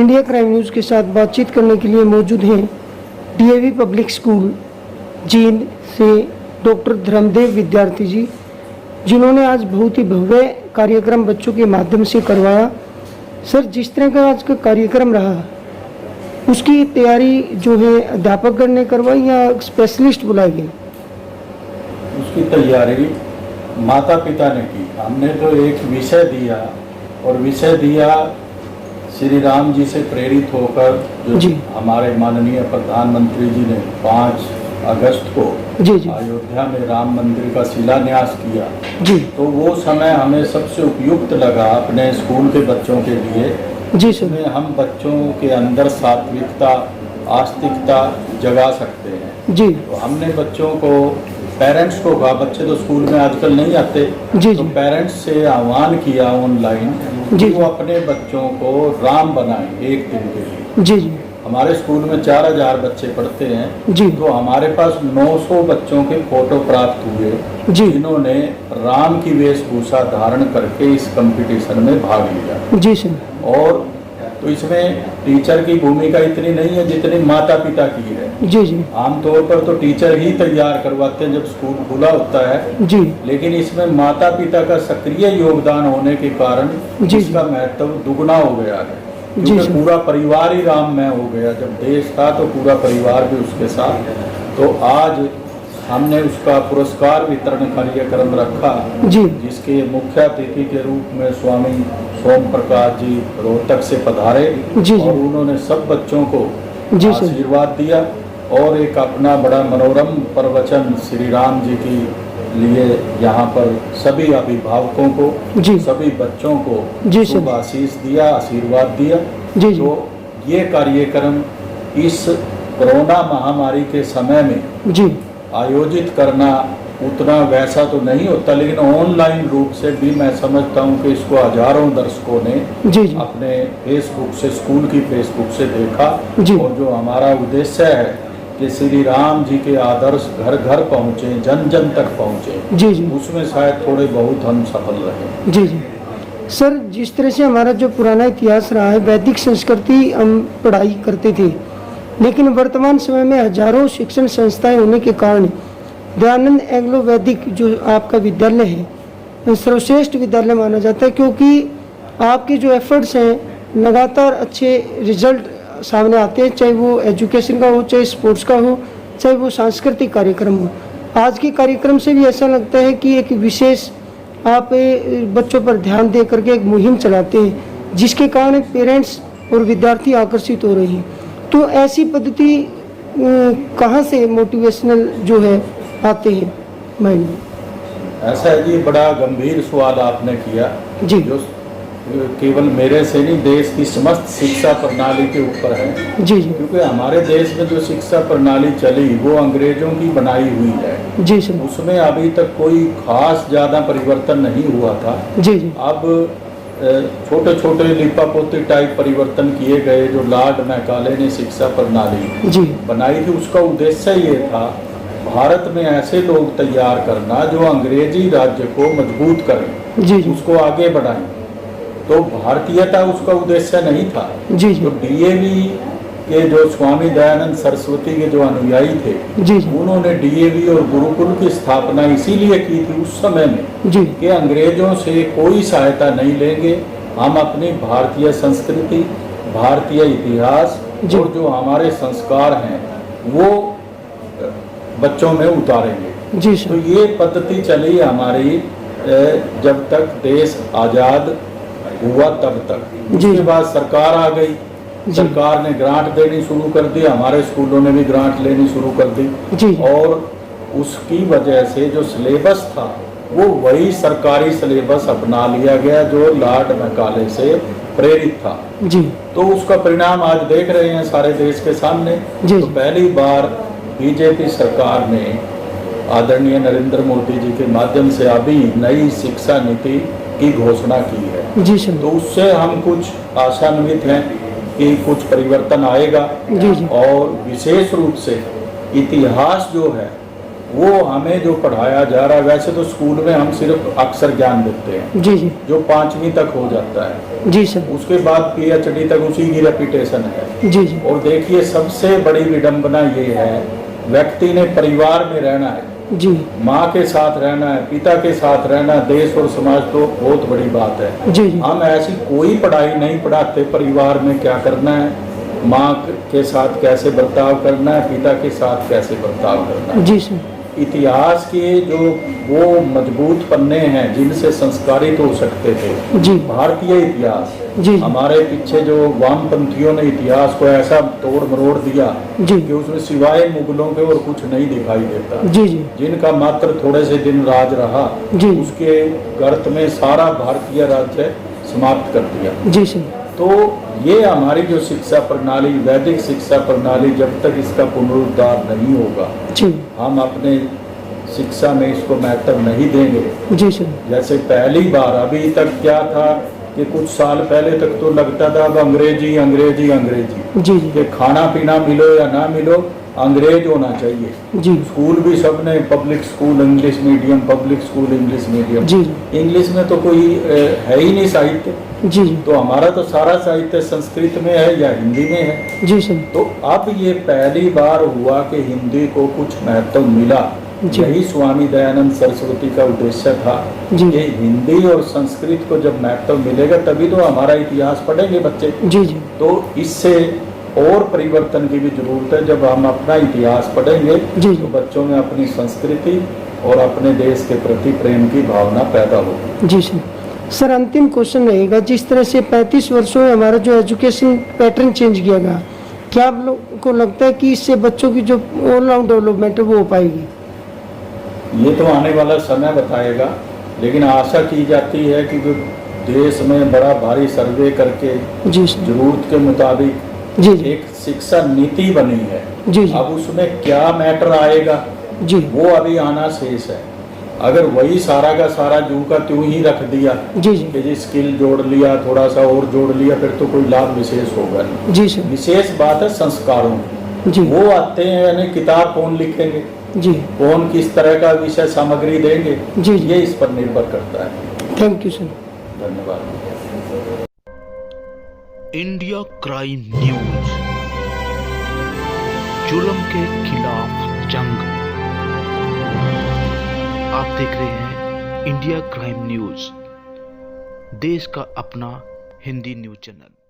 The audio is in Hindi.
इंडिया क्राइम न्यूज़ के साथ बातचीत करने के लिए मौजूद हैं डीएवी पब्लिक स्कूल जींद से डॉक्टर धर्मदेव विद्यार्थी जी, जिन्होंने आज बहुत ही भव्य कार्यक्रम बच्चों के माध्यम से करवाया। सर, जिस तरह का आज का कार्यक्रम रहा, उसकी तैयारी जो है अध्यापकगण ने करवाई या स्पेशलिस्ट बुलाए गए? उसकी तैयारी माता पिता ने की। हमने तो एक विषय दिया और विषय दिया श्री राम जी से प्रेरित होकर, जो हमारे माननीय प्रधानमंत्री जी ने 5 अगस्त को अयोध्या में राम मंदिर का शिलान्यास किया जी। तो वो समय हमें सबसे उपयुक्त लगा अपने स्कूल के बच्चों के लिए, जिसमें हम बच्चों के अंदर सात्विकता, आस्तिकता जगा सकते हैं जी। तो हमने बच्चों को, पेरेंट्स को कहा, बच्चे तो स्कूल में आजकल नहीं आते जी, तो पेरेंट्स से आह्वान किया ऑनलाइन कि वो अपने बच्चों को राम बनाएं एक दिन के लिए। जी जी। हमारे स्कूल में 4000 बच्चे पढ़ते हैं जी। तो हमारे पास 900 बच्चों के फोटो प्राप्त हुए जिन्होंने राम की वेशभूषा धारण करके इस कंपटीशन में भाग लिया। जी सर। और तो इसमें टीचर की भूमिका इतनी नहीं है जितनी माता पिता की है। जी जी। आमतौर पर तो टीचर ही तैयार करवाते हैं जब स्कूल खुला होता है जी, लेकिन इसमें माता पिता का सक्रिय योगदान होने के कारण इसका महत्व दुगना हो गया है, क्योंकि पूरा परिवार ही राममय हो गया। जब देश था तो पूरा परिवार भी उसके साथ। तो आज हमने उसका पुरस्कार वितरण कार्यक्रम रखा जी, जिसके मुख्य अतिथि के रूप में स्वामी सोम प्रकाश जी रोहतक से पधारे जी, और उन्होंने सब बच्चों को आशीर्वाद दिया और एक अपना बड़ा मनोरम प्रवचन श्री राम जी की लिए यहाँ पर सभी अभिभावकों को, सभी बच्चों को शुभ आशीष दिया, आशीर्वाद दिया। तो ये कार्यक्रम इस कोरोना महामारी के समय में आयोजित करना उतना वैसा तो नहीं होता, लेकिन ऑनलाइन रूप से भी मैं समझता हूँ कि इसको हजारों दर्शकों ने अपने फेसबुक से, स्कूल की फेसबुक से देखा। और जो हमारा उद्देश्य है कि श्री राम जी के आदर्श घर घर पहुँचे, जन जन तक पहुँचे, उसमें शायद थोड़े बहुत हम सफल रहे। जी जी। सर, जिस तरह से हमारा जो पुराना इतिहास रहा है, वैदिक संस्कृति हम पढ़ाई करते थे, लेकिन वर्तमान समय में हजारों शिक्षण संस्थाएं होने के कारण दयानंद एंग्लो वैदिक जो आपका विद्यालय है सर्वश्रेष्ठ विद्यालय माना जाता है, क्योंकि आपके जो एफर्ट्स हैं लगातार अच्छे रिजल्ट सामने आते हैं, चाहे वो एजुकेशन का हो, चाहे स्पोर्ट्स का हो, चाहे वो सांस्कृतिक कार्यक्रम हो। आज के कार्यक्रम से भी ऐसा लगता है कि एक विशेष आप बच्चों पर ध्यान दे करके एक मुहिम चलाते हैं, जिसके कारण पेरेंट्स और विद्यार्थी आकर्षित हो रहे हैं। तो ऐसी पद्धति कहाँ से मोटिवेशनल जो है आते हैं माइंड में? ऐसा है जी, बड़ा गंभीर सवाल आपने किया जी, जो केवल मेरे से नहीं, देश की समस्त शिक्षा प्रणाली के ऊपर है। जी जी। क्योंकि हमारे देश में जो शिक्षा प्रणाली चली वो अंग्रेजों की बनाई हुई है। जी सर। उसमें अभी तक कोई खास ज्यादा परिवर्तन नहीं हुआ था। जी जी। अब छोटे छोटे लिपापोती टाइप परिवर्तन किए गए। जो लॉर्ड मैकाले ने शिक्षा प्रणाली बनाई थी, उसका उद्देश्य ये था भारत में ऐसे लोग तैयार करना जो अंग्रेजी राज्य को मजबूत करें, उसको आगे बढ़ाएं। तो भारतीयता उसका उद्देश्य नहीं था। तो डीएवी के जो स्वामी दयानंद सरस्वती के जो अनुयायी थे, उन्होंने डीएवी और गुरुकुल की स्थापना इसीलिए की थी उस समय में कि अंग्रेजों से कोई सहायता नहीं लेंगे, हम अपनी भारतीय संस्कृति, भारतीय इतिहास और जो हमारे संस्कार हैं वो बच्चों में उतारेंगे। तो ये पद्धति चली हमारी जब तक देश आजाद हुआ तब तक। उसके बाद सरकार आ गई, सरकार ने ग्रांट देनी शुरू कर दी, हमारे स्कूलों ने भी ग्रांट लेनी शुरू कर दी और उसकी वजह से जो सिलेबस था वो वही सरकारी सिलेबस अपना लिया गया जो लॉर्ड मैकाले से प्रेरित था। तो उसका परिणाम आज देख रहे हैं सारे देश के सामने। तो पहली बार बीजेपी सरकार ने आदरणीय नरेंद्र मोदी जी के माध्यम से अभी नई शिक्षा नीति की घोषणा की है। तो उससे हम कुछ आशान्वित हैं कि कुछ परिवर्तन आएगा। और विशेष रूप से इतिहास जो है वो हमें जो पढ़ाया जा रहा है, वैसे तो स्कूल में हम सिर्फ अक्षर ज्ञान देते हैं जी जी जो 5वीं तक हो जाता है, जी सर उसके बाद PhD तक उसी की रेपिटेशन है। जी जी और देखिए सबसे बड़ी विडंबना ये है, व्यक्ति ने परिवार में रहना है, जी माँ के साथ रहना है, पिता के साथ रहना है, देश और समाज तो बहुत बड़ी बात है। जी जी हम ऐसी कोई पढ़ाई नहीं पढ़ाते, परिवार में क्या करना है, माँ के साथ कैसे बर्ताव करना है, पिता के साथ कैसे बर्ताव करना है। जी सर इतिहास के जो वो मजबूत पन्ने हैं जिनसे संस्कारित हो सकते थे, जी भारतीय इतिहास, जी हमारे पीछे जो वामपंथियों ने इतिहास को ऐसा तोड़ मरोड़ दिया जी कि उसमें सिवाय मुगलों के और कुछ नहीं दिखाई देता, जी जी जिनका मात्र थोड़े से दिन राज रहा, जी उसके गर्त में सारा भारतीय राज्य समाप्त कर दिया। जी सर तो ये हमारी जो शिक्षा प्रणाली, वैदिक शिक्षा प्रणाली, जब तक इसका पुनरुद्धार नहीं होगा, जी हम अपने शिक्षा में इसको महत्व नहीं देंगे। जी सर जैसे पहली बार अभी तक क्या था कि कुछ साल पहले तक तो लगता था अब अंग्रेजी अंग्रेजी अंग्रेजी, जी जी कि खाना पीना मिलो या ना मिलो अंग्रेज होना चाहिए। जी स्कूल भी सबने public school English medium, public school English medium. जी इंग्लिश में तो कोई है ही नहीं साहित्य, जी जी तो हमारा तो सारा साहित्य संस्कृत में है या हिंदी में है। जी सर तो अब ये पहली बार हुआ कि हिंदी को कुछ महत्व मिला। जी। यही स्वामी दयानंद सरस्वती का उद्देश्य था जी। कि हिंदी और संस्कृत को जब महत्व मिलेगा तभी तो हमारा इतिहास पढ़ेंगे बच्चे। जी जी तो इससे और परिवर्तन की भी जरूरत है। जब हम अपना इतिहास पढ़ेंगे जी। तो बच्चों में अपनी संस्कृति और अपने देश के प्रति प्रेम की भावना पैदा होगी। जी सर सर अंतिम क्वेश्चन रहेगा, जिस तरह से 35 वर्षों में हमारा जो एजुकेशन पैटर्न चेंज किया गया, क्या आप लोग को लगता है कि इससे बच्चों की जो ऑलराउंड डेवलपमेंट है वो हो पाएगी? ये तो आने वाला समय बताएगा, लेकिन आशा की जाती है कि जो देश में बड़ा भारी सर्वे करके जी सर जरूरत के मुताबिक जी जी एक शिक्षा नीति बनी है। जी जी अब उसमें क्या मैटर आएगा जी वो अभी आना शेष है। अगर वही सारा का सारा जू का त्यों ही रख दिया जी जी कि जी स्किल जोड़ लिया, थोड़ा सा और जोड़ लिया, फिर तो कोई लाभ विशेष होगा नहीं। जी सर विशेष बात है संस्कारों की। जी वो आते हैं यानी किताब कौन लिखेंगे, जी कौन किस तरह का विषय सामग्री देंगे, जी जी ये इस पर निर्भर करता है। Thank you sir. धन्यवाद। इंडिया क्राइम न्यूज, जुल्म के खिलाफ जंग। आप देख रहे हैं इंडिया क्राइम न्यूज, देश का अपना हिंदी न्यूज चैनल।